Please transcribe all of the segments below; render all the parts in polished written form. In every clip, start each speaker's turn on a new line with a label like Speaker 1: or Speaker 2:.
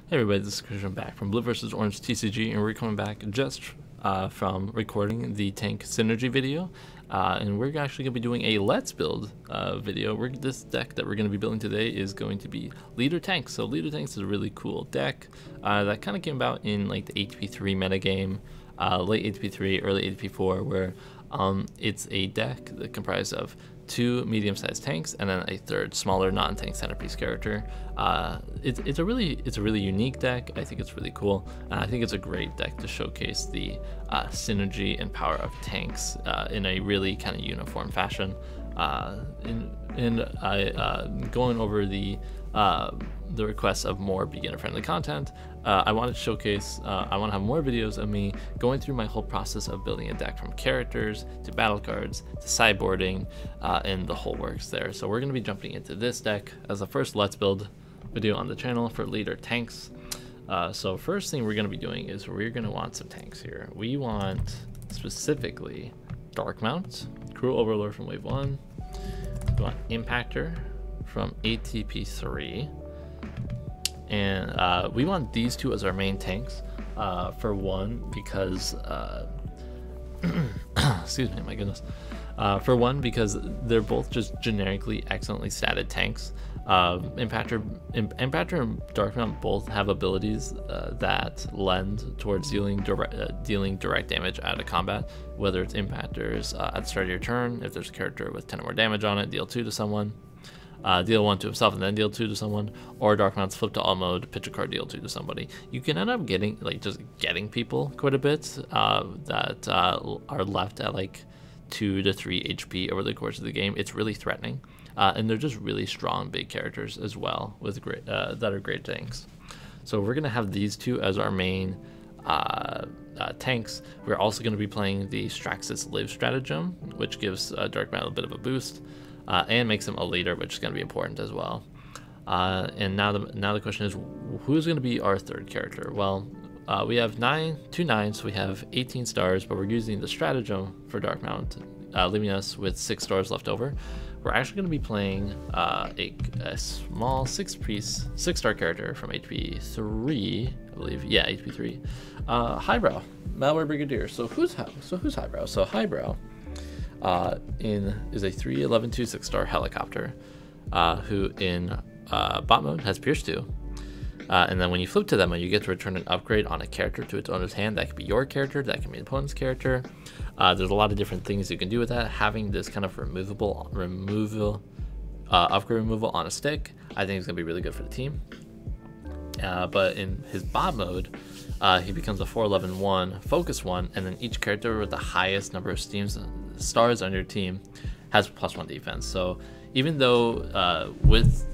Speaker 1: Hey everybody, this is Christian back from BlueVsOrange TCG, and we're coming back just from recording the tank synergy video, and we're actually going to be doing a let's build video. This deck that we're going to be building today is going to be Leader Tanks. So Leader Tanks is a really cool deck that kind of came about in like the ATP 3 metagame, late ATP 3, early ATP 4, where it's a deck that comprised of 2 medium-sized tanks and then a third smaller non-tank centerpiece character. It's a really unique deck. I think it's really cool, and I think it's a great deck to showcase the synergy and power of tanks in a really kind of uniform fashion. Going over the requests of more beginner-friendly content, I wanted to showcase, I want to have more videos of me going through my whole process of building a deck from characters to battle cards to sideboarding, and the whole works there. So we're going to be jumping into this deck as the first Let's Build video on the channel for Leader Tanks. So first thing we're going to be doing is we're going to want some tanks here. We want specifically Darkmount, Cruel Overlord from Wave 1. We want Impactor from ATP 3. And we want these two as our main tanks, for one, because excuse me, my goodness. For one, because they're both just generically excellently statted tanks. Impactor and Darkmount both have abilities that lend towards dealing direct damage out of combat, whether it's Impactors at the start of your turn. If there's a character with 10 or more damage on it, deal 2 to someone. Deal 1 to himself and then deal 2 to someone, or Darkmount's flip to all mode, pitch a card, deal 2 to somebody. You can end up getting getting people quite a bit that are left at like 2 to 3 HP over the course of the game. It's really threatening, and they're just really strong big characters as well with great that are great tanks. So we're gonna have these two as our main tanks. We're also going to be playing the Straxus Live stratagem, which gives Darkmount a bit of a boost. And makes him a leader, which is going to be important as well. And now the question is, who's going to be our third character? Well, we have 2 9s, so we have 18 stars, but we're using the stratagem for Darkmount, leaving us with 6 stars left over. We're actually going to be playing a small 6-star character from HP 3, I believe. Yeah, HP 3. Highbrow, Malware Brigadier. So who's Highbrow? So Highbrow is a 3/11 2/6-star helicopter, who in bot mode has Pierce 2, and then when you flip to that mode, you get to return an upgrade on a character to its owner's hand. That could be your character, that can be an opponent's character. There's a lot of different things you can do with that. Having this kind of upgrade removal on a stick, I think is going to be really good for the team. But in his bot mode, he becomes a 4/11 focus 1, and then each character with the highest number of stars on your team has +1 defense. So even though with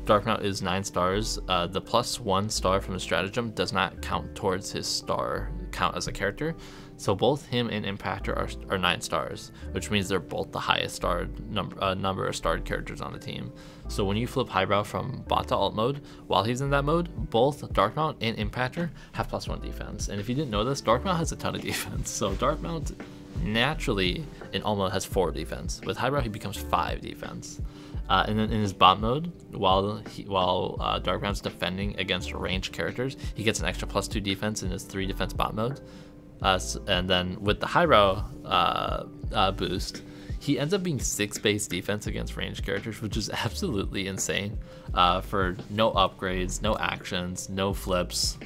Speaker 1: Darkmount is 9 stars, the +1 star from the stratagem does not count towards his star count as a character. So both him and Impactor are 9 stars, which means they're both the highest starred number of starred characters on the team. So when you flip Highbrow from bot to alt mode, while he's in that mode, both Darkmount and Impactor have +1 defense. And if you didn't know this, Darkmount has a ton of defense. So Darkmount naturally in alt mode has 4 defense. With Highbrow, he becomes 5 defense. And then in his bot mode, while Darkmount's defending against ranged characters, he gets an extra +2 defense in his 3 defense bot mode. And then with the Highbrow boost, he ends up being 6 base defense against ranged characters, which is absolutely insane, for no upgrades, no actions, no flips.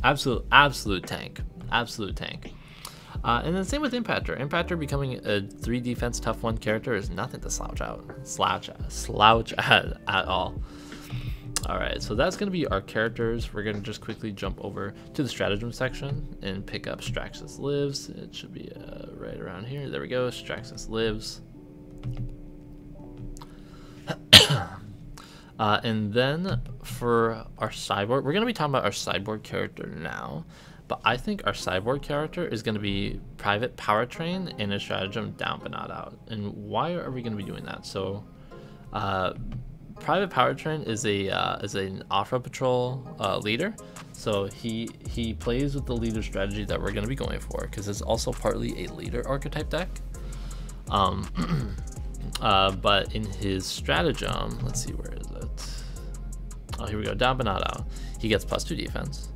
Speaker 1: Absolute tank. And then same with Impactor. Impactor becoming a 3 defense tough 1 character is nothing to slouch at all. Alright, so that's going to be our characters. We're going to just quickly jump over to the stratagem section and pick up Straxus Lives. It should be right around here. There we go, Straxus Lives. And then for our sideboard, we're going to be talking about our sideboard character now. But I think our sideboard character is going to be Private Powertrain and a stratagem Down But Not Out. And why are we going to be doing that? So Private Powertrain is an off-road patrol leader. So he plays with the leader strategy that we're going to be going for, because it's also partly a leader archetype deck. But in his stratagem, let's see, where is it? Oh, here we go. Dabanato. He gets +2 defense.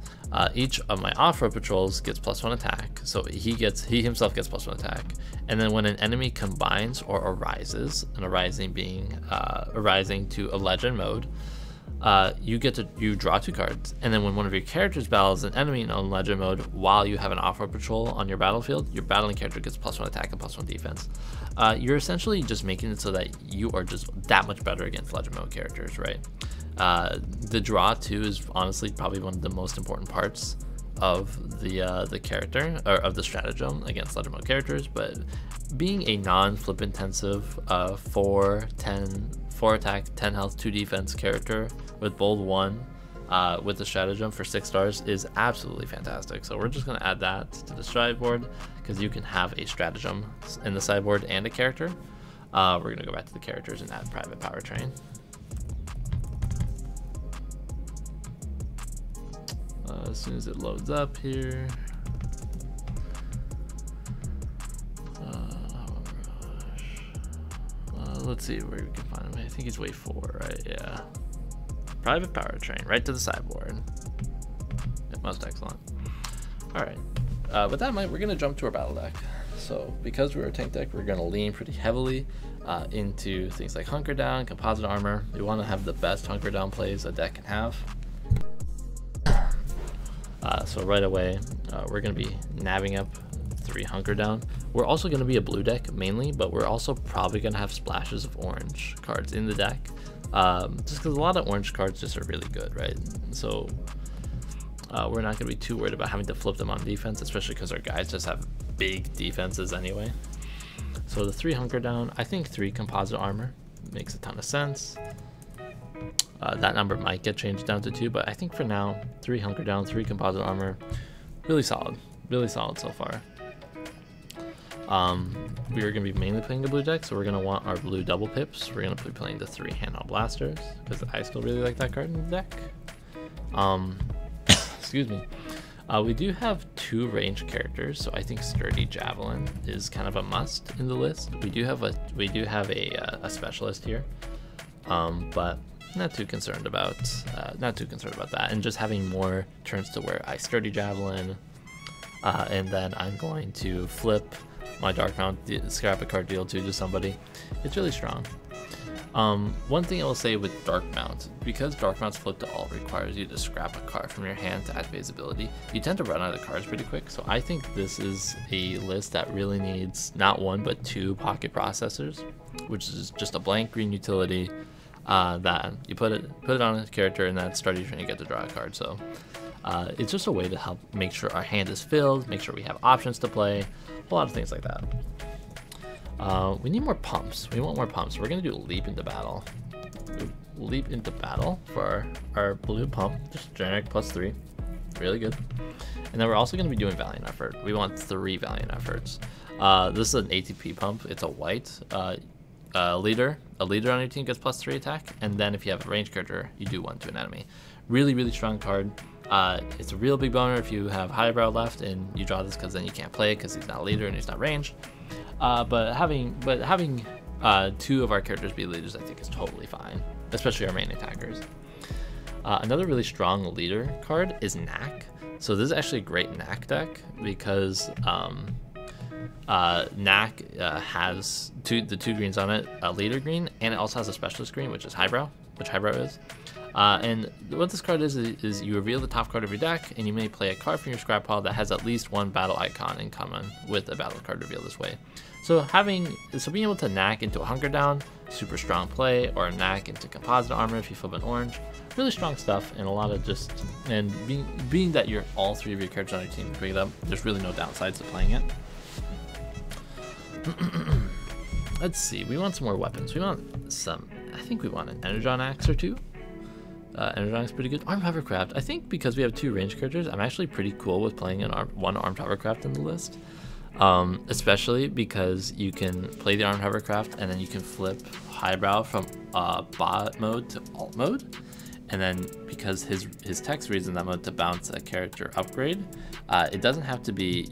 Speaker 1: Each of my off-road patrols gets +1 attack, so he himself gets +1 attack. And then when an enemy combines or arises, an arising being arising to a legend mode, you draw 2 cards. And then when one of your characters battles an enemy in legend mode while you have an off-road patrol on your battlefield, your battling character gets +1 attack and +1 defense. You're essentially just making it so that you are just that much better against legend mode characters, right? The draw 2 is honestly probably one of the most important parts of the character, or of the stratagem against legend mode characters. But being a non-flip intensive 4 attack, 10 health, 2 defense character with bold 1 with the stratagem for 6 stars is absolutely fantastic. So we're just going to add that to the sideboard, because you can have a stratagem in the sideboard and a character. We're going to go back to the characters and add Private Powertrain. As soon as it loads up here. Let's see where we can find him. I think he's wave 4, right? Yeah. Private Powertrain, right to the sideboard. Yeah, most excellent. All right. With that, we're going to jump to our battle deck. So because we're a tank deck, we're going to lean pretty heavily into things like Hunker Down, Composite Armor. We want to have the best Hunker Down plays a deck can have. So right away, we're going to be nabbing up 3 Hunker Down. We're also going to be a blue deck mainly, but we're also probably going to have splashes of orange cards in the deck, just because a lot of orange cards just are really good, right? So we're not going to be too worried about having to flip them on defense, especially because our guys just have big defenses anyway. So the 3 Hunker Down, I think 3 Composite Armor makes a ton of sense. That number might get changed down to 2, but I think for now, 3 Hunker Down, 3 Composite Armor, really solid so far. We are going to be mainly playing the blue deck, so we're going to want our blue double pips. We're going to be playing the 3 Handheld Blasters, because I still really like that card in the deck. Excuse me. We do have 2 range characters, so I think Sturdy Javelin is kind of a must in the list. We do have a specialist here, but not too concerned about that. And just having more turns to where I Sturdy Javelin, and then I'm going to flip my Dark Mount, scrap a card, deal 2 to somebody. It's really strong. One thing I will say with Dark Mount, because Dark Mount's flip to alt requires you to scrap a card from your hand to activate his ability, you tend to run out of cards pretty quick. So I think this is a list that really needs not 1 but 2 pocket processors, which is just a blank green utility that you put it on a character, and that's starting to get to draw a card. So it's just a way to help make sure our hand is filled, make sure we have options to play, a lot of things like that. We need more pumps. We want more pumps. We're going to do Leap into Battle. Leap into Battle for our blue pump, just generic +3. Really good. And then we're also going to be doing Valiant Effort. We want 3 Valiant Efforts. This is an ATP pump. It's a white leader. A leader on your team gets +3 attack, and then if you have a range character, you do 1 to an enemy. Really strong card. It's a real big boner if you have Highbrow left and you draw this, because then you can't play it because he's not a leader and he's not range. But having 2 of our characters be leaders, I think, is totally fine, especially our main attackers. Another really strong leader card is Knack. So this is actually a great Knack deck, because Knack has the 2 greens on it, a leader green, and it also has a specialist green, which is Highbrow, which Highbrow is. And what this card is you reveal the top card of your deck, and you may play a card from your scrap pile that has at least 1 battle icon in common with a battle card revealed this way. So being able to Knack into a Hunker Down, super strong play, or a Knack into Composite Armor if you flip an orange, really strong stuff, and a lot of being that you're all 3 of your characters on your team pick it up, there's really no downsides to playing it. Let's see, we want some more weapons. I think we want an Energon Axe or 2. Energon is pretty good. Armed Hovercraft. I think because we have 2 range characters, I'm actually pretty cool with playing one Armed Hovercraft in the list. Especially because you can play the Armed Hovercraft and then you can flip Highbrow from bot mode to alt mode. And then because his text reads in that mode to bounce a character upgrade, it doesn't have to be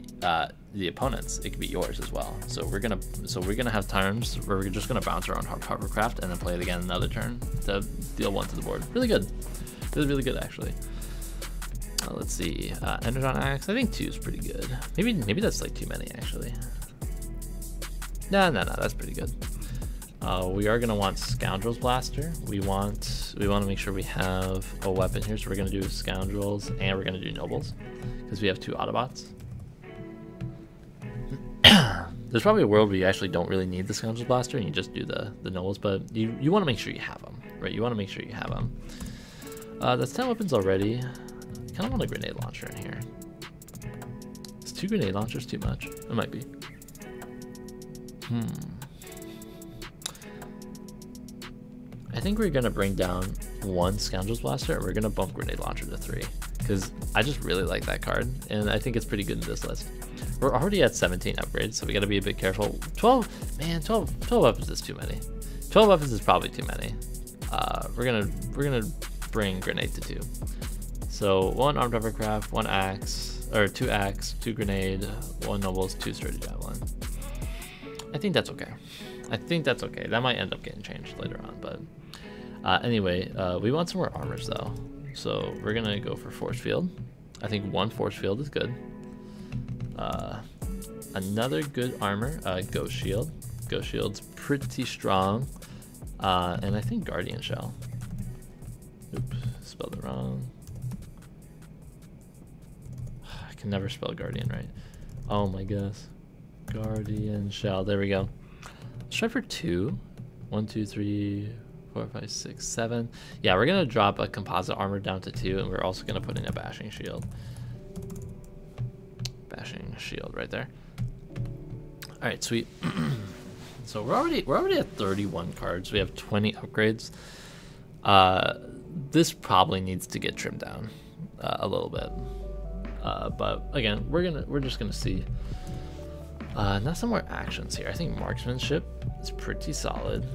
Speaker 1: the opponent's, it could be yours as well. So we're gonna have turns where we're just gonna bounce around Hovercraft and then play it again another turn to deal 1 to the board. Really good. really good actually. Let's see, Energon Axe. I think 2 is pretty good. Maybe that's like too many actually. No, that's pretty good. We are gonna want Scoundrel's Blaster. We want to make sure we have a weapon here, so we're gonna do Scoundrels and we're gonna do Nobles because we have 2 Autobots. There's probably a world where you actually don't really need the Scoundrel's Blaster and you just do the Nobles, but you want to make sure you have them, right? You want to make sure you have them. That's 10 weapons already. I kind of want a grenade launcher in here. Is 2 grenade launchers too much? It might be. I think we're gonna bring down 1 Scoundrel's Blaster and we're gonna bump grenade launcher to 3 because I just really like that card and I think it's pretty good in this list. We're already at 17 upgrades, so we gotta be a bit careful. 12, man, 12 weapons is too many. 12 weapons is probably too many. We're gonna bring grenade to 2. So 1 armed hovercraft, 1 axe, or 2 axe, 2 grenade, 1 nobles, 2 sturdy javelin. I think that's okay. That might end up getting changed later on, but anyway, we want some more armors though. So we're gonna go for force field. I think 1 force field is good. Another good armor, Ghost Shield. Ghost Shield's pretty strong. And I think Guardian Shell. Oops, spelled it wrong. I can never spell Guardian right. Oh my gosh. Guardian Shell, there we go. Let's try for 2. 1, 2, 3, 4, 5, 6, 7. Yeah, we're gonna drop a composite armor down to 2, and we're also gonna put in a bashing shield. Bashing shield right there. All right, sweet. So we're already at 31 cards. We have 20 upgrades. This probably needs to get trimmed down a little bit. But again, we're just gonna see. Now some more actions here. I think marksmanship is pretty solid.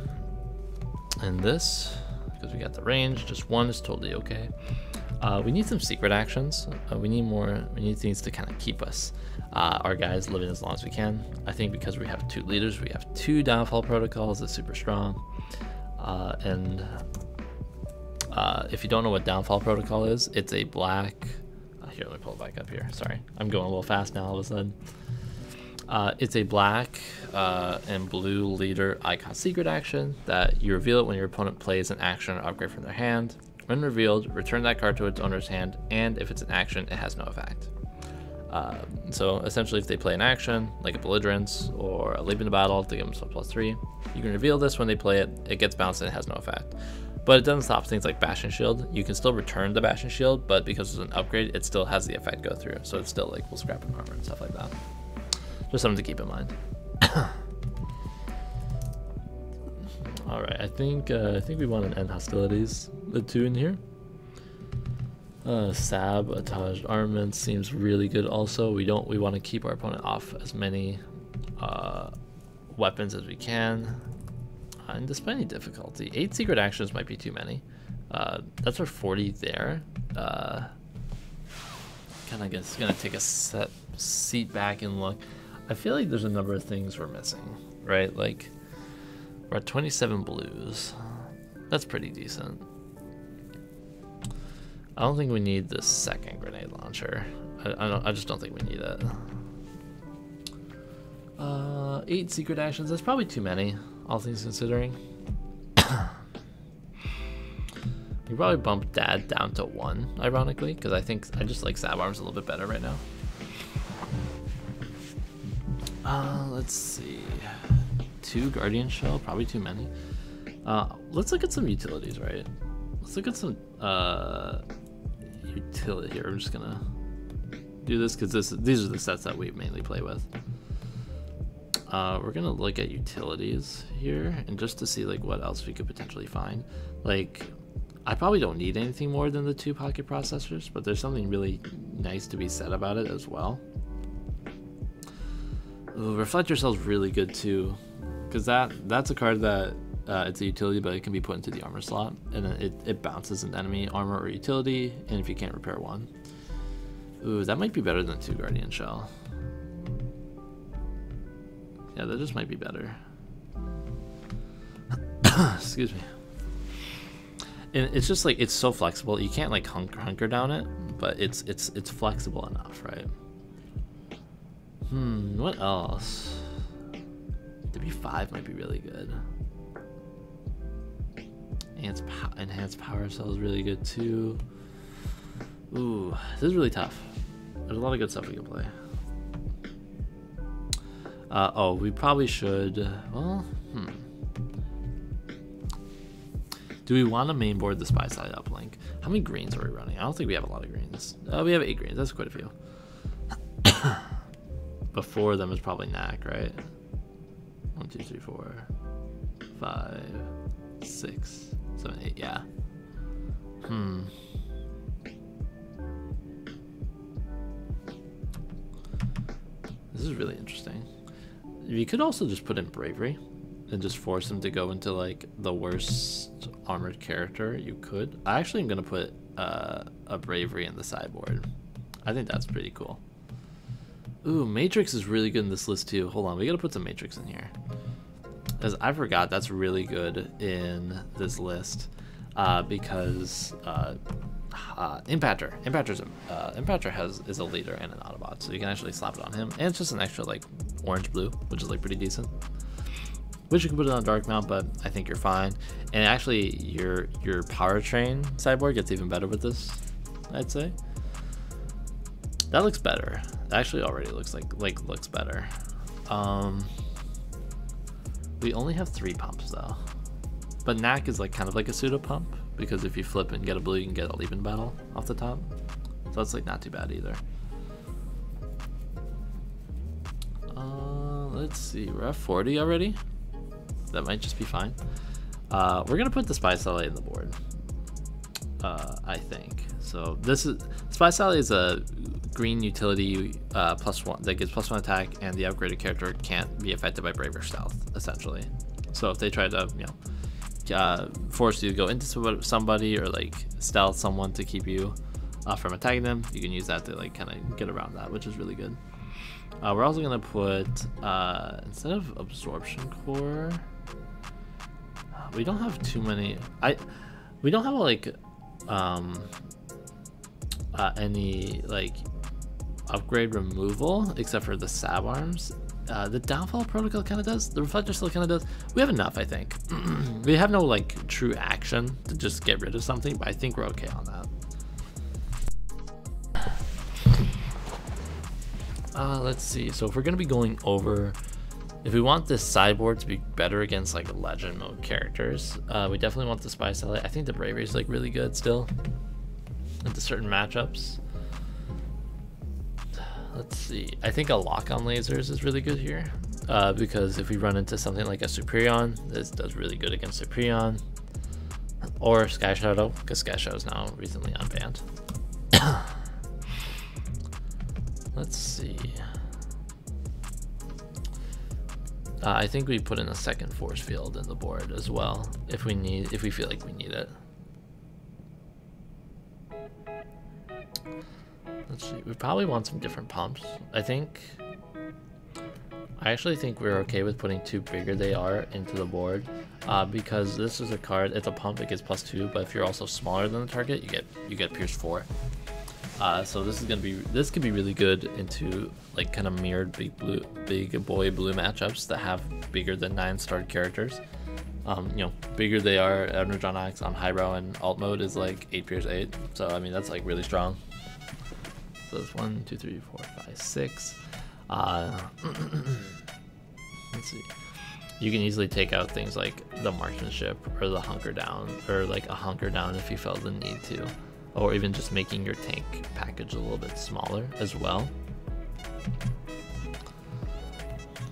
Speaker 1: And this, because we got the range, just 1 is totally okay. We need some secret actions. We need things to kind of keep us, our guys, living as long as we can. I think because we have 2 leaders, we have 2 downfall protocols that's super strong. If you don't know what downfall protocol is, it's a black. Here, let me pull it back up here. Sorry, I'm going a little fast now all of a sudden. It's a black and blue leader icon secret action that you reveal it when your opponent plays an action or upgrade from their hand. When revealed, return that card to its owner's hand, and if it's an action, it has no effect. So essentially, if they play an action, like a belligerence or a leap into battle, to give them +3, you can reveal this when they play it, it gets bounced and it has no effect. But it doesn't stop things like Bash and Shield. You can still return the Bash and Shield, but because it's an upgrade, it still has the effect go through. So it's still like, we'll scrap an armor and stuff like that. Just something to keep in mind. All right, I think we want to end hostilities. The 2 in here. Sabotage armament seems really good. Also, we want to keep our opponent off as many weapons as we can. And despite any difficulty, 8 secret actions might be too many. That's our 40 there. Kind of guess gonna take a seat back and look. I feel like there's a number of things we're missing, right? Like we're at 27 blues. That's pretty decent. I don't think we need the 2nd grenade launcher. I just don't think we need it. 8 secret actions. That's probably too many, all things considering. You probably bump Dad down to 1, ironically, because I think I just like Sab Arms a little bit better right now. Let's see. 2 Guardian Shell, probably too many. Let's look at some utilities, right? Let's look at some utility here. I'm just gonna do this because these are the sets that we mainly play with. We're gonna look at utilities here, and just to see like what else we could potentially find. Like, I probably don't need anything more than the 2 pocket processors, but there's something really nice to be said about it as well. Ooh, Reflector Cell's really good too, because that's a card that it's a utility, but it can be put into the armor slot, and then it bounces an enemy armor or utility, and if you can't repair 1. Ooh, that might be better than 2 Guardian Shell. Yeah, that just might be better. Excuse me. And it's just like, it's so flexible. You can't like hunker down it, but it's flexible enough, right? What else? W5 might be really good. Enhanced power cell is really good too. Ooh, this is really tough. There's a lot of good stuff we can play. Oh, we probably should. Well, do we want to mainboard the spy side uplink? How many greens are we running? I don't think we have a lot of greens. We have 8 greens. That's quite a few. Before them is probably Knack, right? 1, 2, 3, 4, 5, 6, 7, 8. Yeah. This is really interesting. You could also just put in Bravery and just force him to go into like the worst armored character you could. I actually am gonna put a Bravery in the sideboard. I think that's pretty cool. Ooh, Matrix is really good in this list too. Hold on, we gotta put some Matrix in here. Because I forgot that's really good in this list. Because Impactor is a leader and an Autobot, so you can actually slap it on him. And it's just an extra like orange blue, which is like pretty decent. Wish you could put it on Dark Mount, but I think you're fine. And actually your Powertrain sideboard gets even better with this, I'd say. That looks better. That actually already looks looks better. We only have 3 pumps though. But Knack is like kind of like a pseudo pump, because if you flip and get a blue, you can get a Leap-In Battle off the top. So that's like not too bad either. Let's see, we're at 40 already. That might just be fine. We're gonna put the Spy Satellite in the board, I think. So this is Spy Satellite is a green utility +1 that gives +1 attack, and the upgraded character can't be affected by Brave or Stealth, essentially. So if they try to, you know, force you to go into somebody or like stealth someone to keep you from attacking them, you can use that to like kind of get around that, which is really good. We're also gonna put instead of Absorption Core, we don't have too many. We don't have like any like upgrade removal except for the Sab Arms. The Downfall Protocol kind of does. The Reflector still kind of does. We have enough, I think. We have no like true action to just get rid of something, but I think we're okay on that. Let's see. So if we're gonna be going over, if we want this sideboard to be better against like legend mode characters, we definitely want the Spy Satellite. I think the Bravery is like really good still into certain matchups. Let's see. I think a Lock on Lasers is really good here, because if we run into something like a Superion, this does really good against Superion, or Sky Shadow, because Sky Shadow is now recently unbanned. Let's see. I think we put in a second force field in the board as well if we feel like we need it. Let's see. We probably want some different pumps. I actually think we're okay with putting 2 bigger they are into the board, because this is a card. It's a pump. It gets +2, but if you're also smaller than the target, you get Pierce 4. So this could be really good into like kind of mirrored big boy blue matchups that have bigger than 9 starred characters. You know, bigger they are. Energon Axe on highbrow and alt mode is like 8 Pierce 8. So I mean that's like really strong. So it's 1, 2, 3, 4, 5, 6. Let's see. You can easily take out things like the marksmanship or the hunker down, or like a hunker down if you felt the need to, or even just making your tank package a little bit smaller as well.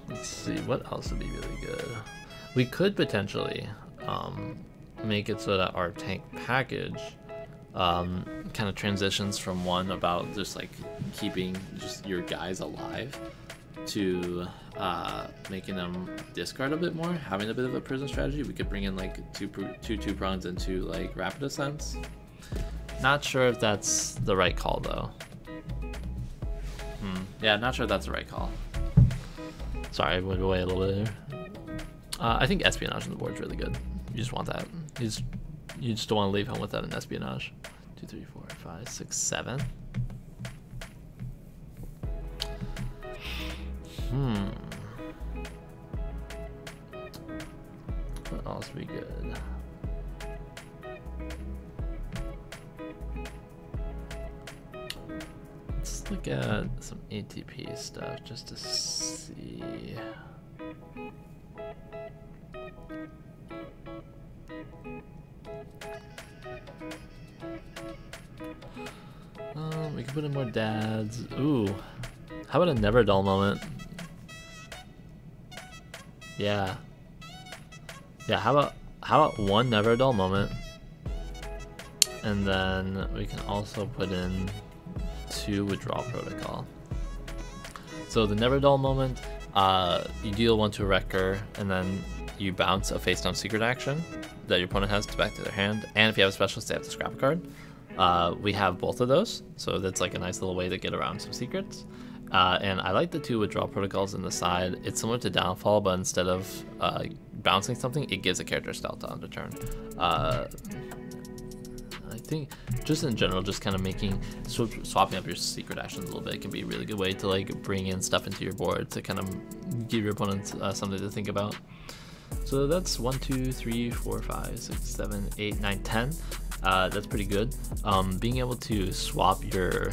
Speaker 1: Let's see, what else would be really good? We could potentially make it so that our tank package kind of transitions from one about just like keeping just your guys alive to making them discard a bit more, having a bit of a prison strategy. We could bring in like two prongs into like rapid ascents. Not sure if that's the right call though. Yeah, not sure if that's the right call. Sorry, I went away a little bit here. I think espionage on the board is really good. You just want that. you just don't want to leave home without an espionage. 2, 3, 4, 5, 6, 7. What else would be good? Let's look at some ATP stuff just to see. We can put in more dads. Ooh, how about a never dull moment? Yeah. How about one never dull moment, and then we can also put in 2 withdrawal protocol. So the never dull moment, you deal 1 to a wrecker, and then you bounce a face down secret action that your opponent has to back to their hand, and if you have a specialist, they have to scrap a card. We have both of those, so that's like a nice little way to get around some secrets. And I like the 2 withdrawal protocols in the side. It's similar to Downfall, but instead of bouncing something, it gives a character stealth on the turn. I think just in general, just kind of swapping up your secret actions a little bit can be a really good way to like bring in stuff into your board to kind of give your opponents something to think about. So that's 1, 2, 3, 4, 5, 6, 7, 8, 9, 10. That's pretty good. Being able to swap your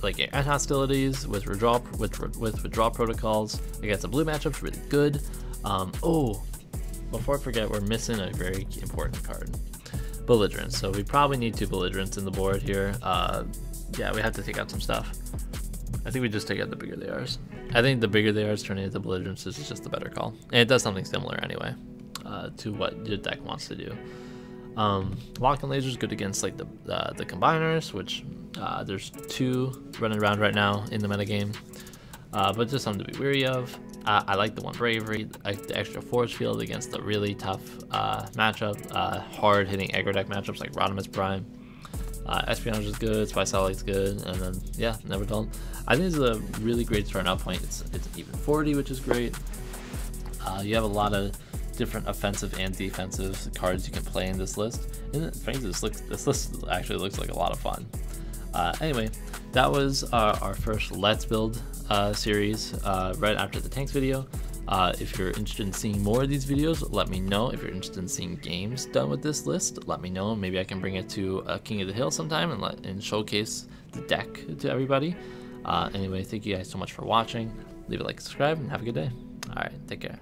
Speaker 1: like end hostilities with withdrawal protocols against a blue matchup is really good. Oh, before I forget, we're missing a very important card, belligerence. So we probably need 2 belligerents in the board here. Yeah, we have to take out some stuff. I think we just take out the bigger they are. I think the bigger they are, turning into belligerence is just a better call, and it does something similar anyway to what your deck wants to do. Lock-in laser is good against like the combiners, which there's 2 running around right now in the metagame, but just something to be wary of. I like the 1 bravery, like the extra force field against the really tough matchup, hard hitting aggro deck matchups like Rodimus Prime. Espionage is good, Spy Satellite's good, and then yeah, never dull. I think it's a really great starting out point. It's even 40, which is great. You have a lot of different offensive and defensive cards you can play in this list, and frankly, this list actually looks like a lot of fun. Anyway, that was our first Let's Build series right after the tanks video. If you're interested in seeing more of these videos, let me know. If you're interested in seeing games done with this list, let me know. Maybe I can bring it to King of the Hill sometime and showcase the deck to everybody. Anyway, thank you guys so much for watching. Leave a like, subscribe, and have a good day. All right, take care.